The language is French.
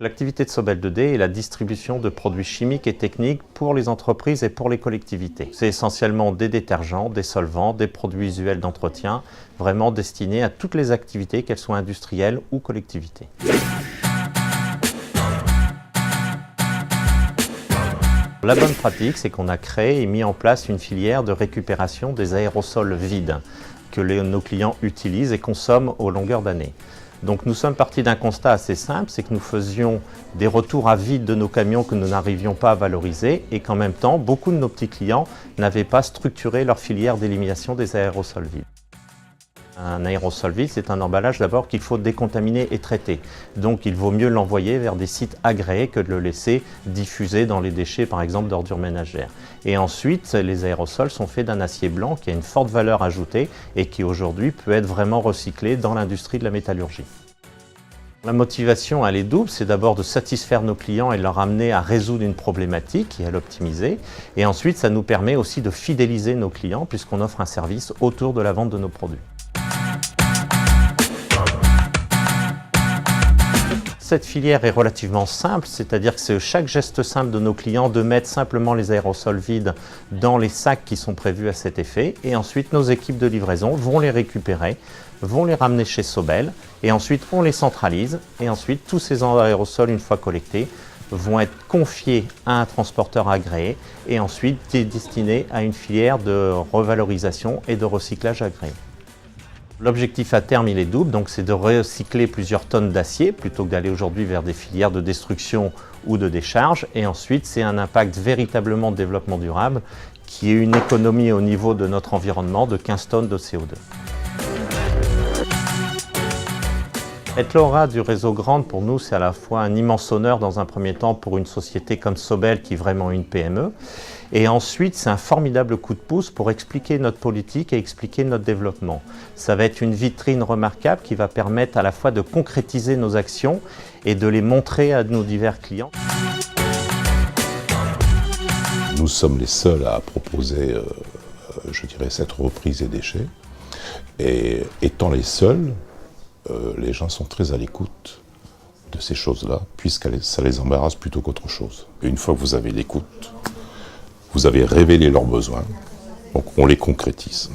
L'activité de Sobel 2D est la distribution de produits chimiques et techniques pour les entreprises et pour les collectivités. C'est essentiellement des détergents, des solvants, des produits usuels d'entretien, vraiment destinés à toutes les activités, qu'elles soient industrielles ou collectivités. La bonne pratique, c'est qu'on a créé et mis en place une filière de récupération des aérosols vides que nos clients utilisent et consomment aux longueurs d'année. Donc nous sommes partis d'un constat assez simple, c'est que nous faisions des retours à vide de nos camions que nous n'arrivions pas à valoriser et qu'en même temps, beaucoup de nos petits clients n'avaient pas structuré leur filière d'élimination des aérosols vides. Un aérosol vide, c'est un emballage d'abord qu'il faut décontaminer et traiter. Donc il vaut mieux l'envoyer vers des sites agréés que de le laisser diffuser dans les déchets, par exemple d'ordures ménagères. Et ensuite, les aérosols sont faits d'un acier blanc qui a une forte valeur ajoutée et qui aujourd'hui peut être vraiment recyclé dans l'industrie de la métallurgie. La motivation, elle est double, c'est d'abord de satisfaire nos clients et de leur amener à résoudre une problématique et à l'optimiser. Et ensuite, ça nous permet aussi de fidéliser nos clients puisqu'on offre un service autour de la vente de nos produits. Cette filière est relativement simple, c'est-à-dire que c'est chaque geste simple de nos clients de mettre simplement les aérosols vides dans les sacs qui sont prévus à cet effet. Et ensuite, nos équipes de livraison vont les récupérer, vont les ramener chez Sobel. Et ensuite, on les centralise. Et ensuite, tous ces aérosols, une fois collectés, vont être confiés à un transporteur agréé et ensuite destinés à une filière de revalorisation et de recyclage agréé. L'objectif à terme, il est double, donc c'est de recycler plusieurs tonnes d'acier plutôt que d'aller aujourd'hui vers des filières de destruction ou de décharge. Et ensuite, c'est un impact véritablement de développement durable qui est une économie au niveau de notre environnement de 15 tonnes de CO2. Être lauréat du réseau Grande, pour nous, c'est à la fois un immense honneur dans un premier temps pour une société comme Sobel qui est vraiment une PME. Et ensuite, c'est un formidable coup de pouce pour expliquer notre politique et expliquer notre développement. Ça va être une vitrine remarquable qui va permettre à la fois de concrétiser nos actions et de les montrer à nos divers clients. Nous sommes les seuls à proposer, je dirais, cette reprise des déchets. Et étant les seuls, les gens sont très à l'écoute de ces choses-là, puisque ça les embarrasse plutôt qu'autre chose. Et une fois que vous avez l'écoute, vous avez révélé leurs besoins, donc on les concrétise.